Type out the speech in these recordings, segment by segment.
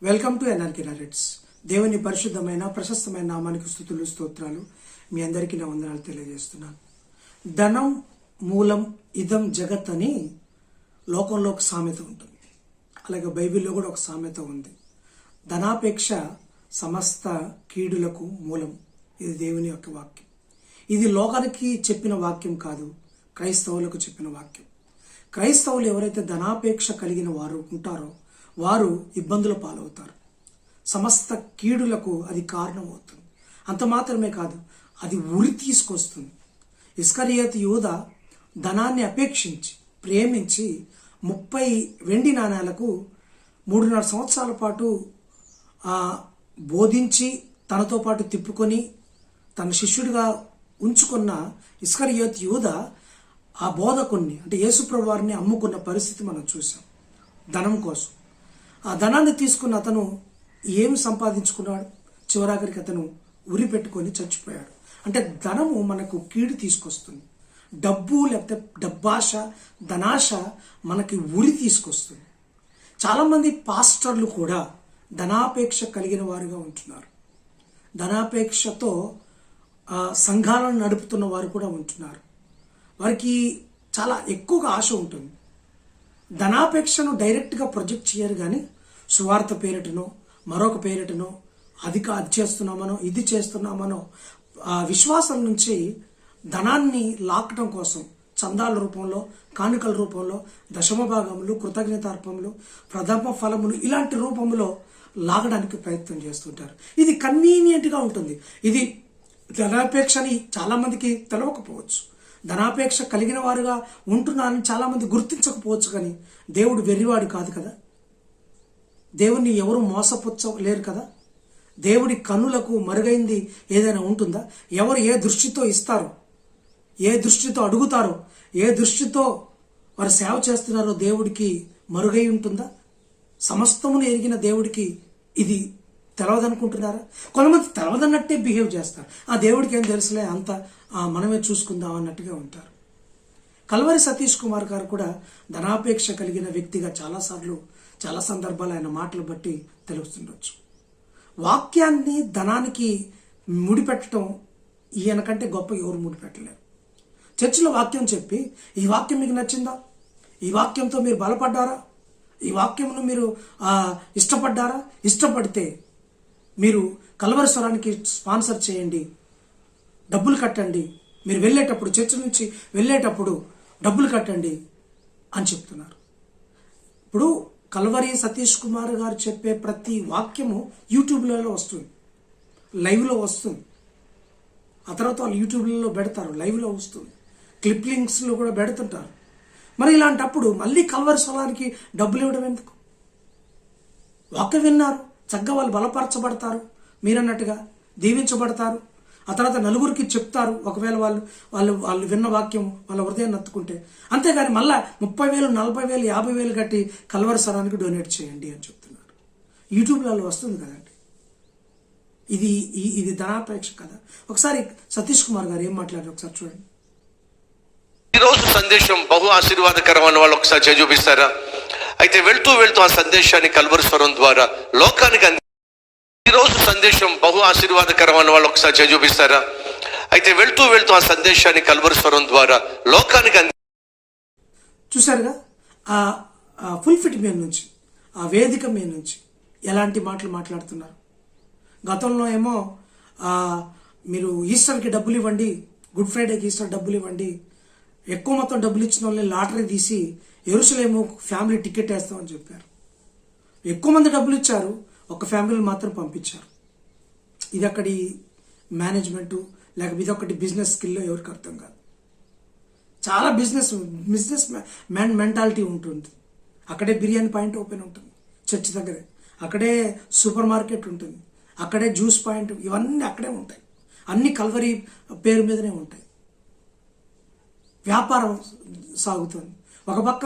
Welcome to NRK knowledge. దేవుని పరిశుద్ధమైన ప్రశస్తమైన నామానికి స్తుతులు స్తోత్రాలు. మీ అందరికీ నా వందనాలు తెలియజేస్తున్నాను. ధనం మూలం ఇదం జగత్ అని లోకంలో ఒక సామెత ఉంటుంది. అలాగే బైబిల్లో కూడా ఒక సామెత ఉంది. ధనాపేక్ష సమస్త కీడులకు మూలం. ఇది దేవుని యొక్క వాక్యం. ఇది లోకానికి చెప్పిన వాక్యం కాదు, క్రైస్తవులకు చెప్పిన వాక్యం. క్రైస్తవులు ఎవరైతే ధనాపేక్ష కలిగిన వారు ఉంటారో వారు ఇబ్బందుల పాలవుతారు. సమస్త కీడులకు అది కారణమవుతుంది. అంత మాత్రమే కాదు, అది ఉరి తీసుకొస్తుంది. ఇస్కరియోతు యూదా ధనాన్ని అపేక్షించి ప్రేమించి 30 వెండి నాణేలకు 3.5 సంవత్సరాల పాటు బోధించి తనతో పాటు తిప్పుకొని తన శిష్యుడిగా ఉంచుకున్న ఇస్కరియోతు యూదా ఆ బోధకుణ్ణి అంటే యేసుప్రభువు వారిని అమ్ముకున్న పరిస్థితి మనం చూసాం ధనం కోసం. ఆ ధనాన్ని తీసుకున్న అతను ఏం సంపాదించుకున్నాడు? చివరాఖరికి అతను ఉరి పెట్టుకొని చచ్చిపోయాడు. అంటే ధనము మనకు కీడు తీసుకొస్తుంది. డబ్బు లేకపోతే డబ్బాశ, ధనాశ మనకి ఉరి తీసుకొస్తుంది. చాలామంది పాస్టర్లు కూడా ధనాపేక్ష కలిగిన వారుగా ఉంటున్నారు. ధనాపేక్షతో సంఘాలను నడుపుతున్న వారు కూడా ఉంటున్నారు. వారికి చాలా ఎక్కువగా ఆశ ఉంటుంది. ధనాపేక్షను డైరెక్ట్గా ప్రొజెక్ట్ చేయరు, కానీ సువార్త పేరిటనో మరొక పేరిటనో అది చేస్తున్నామనో ఇది చేస్తున్నామనో విశ్వాసం నుంచి ధనాన్ని లాక్కడం కోసం చందాల రూపంలో, కానుకల రూపంలో, దశమ భాగములు, కృతజ్ఞతార్పములు, ప్రథమ ఫలములు ఇలాంటి రూపంలో లాగడానికి ప్రయత్నం చేస్తుంటారు. ఇది కన్వీనియంట్గా ఉంటుంది. ఇది ధనాపేక్షని చాలామందికి తెలవకపోవచ్చు. ధనాపేక్ష కలిగిన వారుగా ఉంటున్నారని చాలామంది గుర్తించకపోవచ్చు. కానీ దేవుడు వెర్రివాడు కాదు కదా. దేవుణ్ణి ఎవరు మోసపుచ్చలేరు కదా. దేవుడి కన్నులకు మరుగైంది ఏదైనా ఉంటుందా? ఎవరు ఏ దృష్టితో ఇస్తారో, ఏ దృష్టితో అడుగుతారో, ఏ దృష్టితో వారు సేవ చేస్తున్నారో దేవుడికి మరుగై ఉంటుందా? సమస్తమును ఎరిగిన దేవుడికి ఇది తెలవదనుకుంటున్నారా? కొంతమంది తెలవదన్నట్టే బిహేవ్ చేస్తారు. ఆ దేవుడికి ఏం తెలుసులే, అంత మనమే చూసుకుందాం అన్నట్టుగా ఉంటారు. కల్వరి సతీష్ కుమార్ గారు కూడా ధనాపేక్ష కలిగిన వ్యక్తిగా చాలా సందర్భాలు ఆయన మాటలు బట్టి తెలుస్తుండొచ్చు. వాక్యాన్ని ధనానికి ముడిపెట్టడం ఈయన కంటే గొప్ప ఎవరు ముడిపెట్టలేరు. చర్చిలో వాక్యం చెప్పి, ఈ వాక్యం మీకు నచ్చిందా? ఈ వాక్యంతో మీరు బలపడ్డారా? ఈ వాక్యమును మీరు ఇష్టపడ్డారా? ఇష్టపడితే మీరు కల్వరి స్వరానికి స్పాన్సర్ చేయండి, డబ్బులు కట్టండి, మీరు వెళ్ళేటప్పుడు చర్చ్ నుంచి వెళ్ళేటప్పుడు డబ్బులు కట్టండి అని చెప్తున్నారు. ఇప్పుడు కల్వరి సతీష్ కుమార్ గారు చెప్పే ప్రతి వాక్యము యూట్యూబ్లలో వస్తుంది, లైవ్లో వస్తుంది. ఆ తర్వాత వాళ్ళు యూట్యూబ్లలో పెడతారు, లైవ్లో వస్తుంది, క్లిప్ లింక్స్లో కూడా పెడుతుంటారు. మరి ఇలాంటప్పుడు మళ్ళీ కల్వరి స్వరానికి డబ్బులు ఇవ్వడం ఎందుకు? వాక్యం విన్నారు, చక్కగా వాళ్ళు బలపరచబడతారు, మీరన్నట్టుగా దీవించబడతారు. ఆ తర్వాత నలుగురికి చెప్తారు, ఒకవేళ వాళ్ళు విన్న వాక్యం వాళ్ళ హృదయాన్ని నత్తుకుంటే. అంతేగాని మళ్ళీ 30,000, 40,000, 50,000 కట్టి కల్వరి స్వరానికి డొనేట్ చేయండి అని చెప్తున్నారు. యూట్యూబ్లలో వస్తుంది కదండి. ఇది ధనాపేక్ష కదా. ఒకసారి సతీష్ కుమార్ గారు ఏం మాట్లాడారు ఒకసారి చూడండి. ఈరోజు సందేశం బహు ఆశీర్వాదకరం అన్న వాళ్ళు ఒకసారి చూపిస్తారా? అయితే వెళ్తూ ఆ సందేశాన్ని కల్వరి స్వరం ద్వారా లోకానికి ఈరోజు సందేశం బహు ఆశీర్వాదకరం అన్న వాళ్ళు ఒకసారి చూపిస్తారా? అయితే వెళ్తూ ఆ సందేశాన్ని కల్వరి స్వరం ద్వారా లోకానికి చూసారుగా. ఆ ఫుల్ఫిట్ మీద నుంచి, ఆ వేదిక మీద నుంచి ఎలాంటి మాటలు మాట్లాడుతున్నారు. గతంలో ఏమో మీరు ఈస్టర్కి డబ్బులు ఇవ్వండి, గుడ్ ఫ్రైడేకి ఈస్టర్ డబ్బులు ఇవ్వండి, ఎక్కువ మొత్తం డబ్బులు ఇచ్చిన వాళ్ళని లాటరీ తీసి యెరూషలేము ఫ్యామిలీ టికెట్ వేస్తామని చెప్పారు. ఎక్కువ మంది డబ్బులు ఇచ్చారు, ఒక ఫ్యామిలీని మాత్రం పంపించారు. ఇది అక్కడి మేనేజ్మెంటు లేకపోతే ఇదొకటి బిజినెస్ స్కిల్లో ఎవరికి అర్థం కాదు. చాలా బిజినెస్ మ్యాన్ మెంటాలిటీ ఉంటుంది. అక్కడే బిర్యానీ పాయింట్ ఓపెన్ ఉంటుంది చర్చ్ దగ్గరే, అక్కడే సూపర్ మార్కెట్ ఉంటుంది, అక్కడే జ్యూస్ పాయింట్, ఇవన్నీ అక్కడే ఉంటాయి. అన్ని కల్వరి పేరు మీదనే ఉంటాయి. వ్యాపారం సాగుతుంది. ఒక పక్క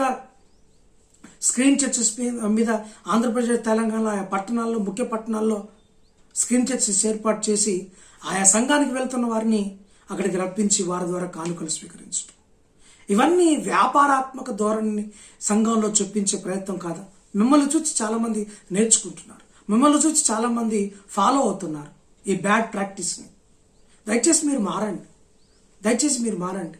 స్క్రీన్ చర్చెస్ మీద ఆంధ్రప్రదేశ్, తెలంగాణ ఆయా పట్టణాల్లో, ముఖ్య పట్టణాల్లో స్క్రీన్ చర్చెస్ ఏర్పాటు చేసి ఆయా సంఘానికి వెళ్తున్న వారిని అక్కడికి రప్పించి వారి ద్వారా కానుకలు స్వీకరించడం, ఇవన్నీ వ్యాపారాత్మక ధోరణిని సంఘంలో చొప్పించే ప్రయత్నం కాదా? మిమ్మల్ని చూసి చాలా మంది నేర్చుకుంటున్నారు. మిమ్మల్ని చూసి చాలామంది ఫాలో అవుతున్నారు ఈ బ్యాడ్ ప్రాక్టీస్ని. దయచేసి మీరు మారండి. దయచేసి మీరు మారండి.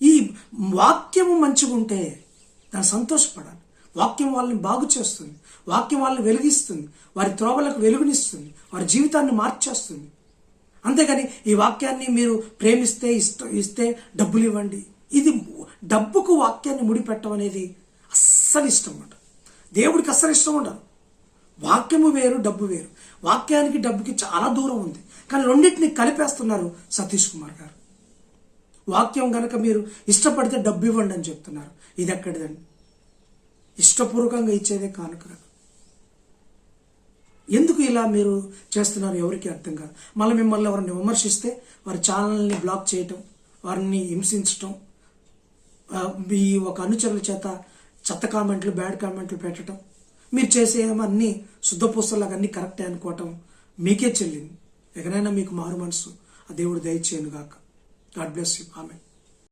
ఈ వాక్యము మంచిగా ఉంటే దాన్ని సంతోషపడాలి. వాక్యం వాళ్ళని బాగు చేస్తుంది. వాక్యం వాళ్ళని వెలిగిస్తుంది. వారి త్రోవలకు వెలుగునిస్తుంది. వారి జీవితాన్ని మార్చేస్తుంది. అంతేగాని ఈ వాక్యాన్ని మీరు ప్రేమిస్తే ఇస్తే డబ్బులు ఇవ్వండి, ఇది డబ్బుకు వాక్యాన్ని ముడిపెట్టడం అనేది అస్సలు ఇష్టం ఉండదు. దేవుడికి అస్సలు ఇష్టం ఉండదు. వాక్యము వేరు, డబ్బు వేరు. వాక్యానికి డబ్బుకి చాలా దూరం ఉంది. కానీ రెండింటిని కలిపేస్తున్నారు సతీష్ కుమార్ గారు. వాక్యం గనక మీరు ఇష్టపడితే డబ్బు ఇవ్వండి అని చెప్తున్నారు. ఇది ఎక్కడిదండి? ఇష్టపూర్వకంగా ఇచ్చేదే కానుక కదా. ఎందుకు ఇలా మీరు చేస్తున్నారు ఎవరికి అర్థం కాదు. మళ్ళీ మిమ్మల్ని ఎవరిని విమర్శిస్తే వారి ఛానల్ని బ్లాక్ చేయటం, వారిని హింసించటం, మీ ఒక అనుచరుల చేత చెత్త కామెంట్లు, బ్యాడ్ కామెంట్లు పెట్టడం, మీరు చేసేమన్నీ శుద్ధపూసలాగా అన్నీ కరెక్టే అనుకోవటం మీకే చెల్లింది. ఎక్కడైనా మీకు మారు మనసు ఆ దేవుడు దయచేయను గాక. God bless you. ఆమెన్.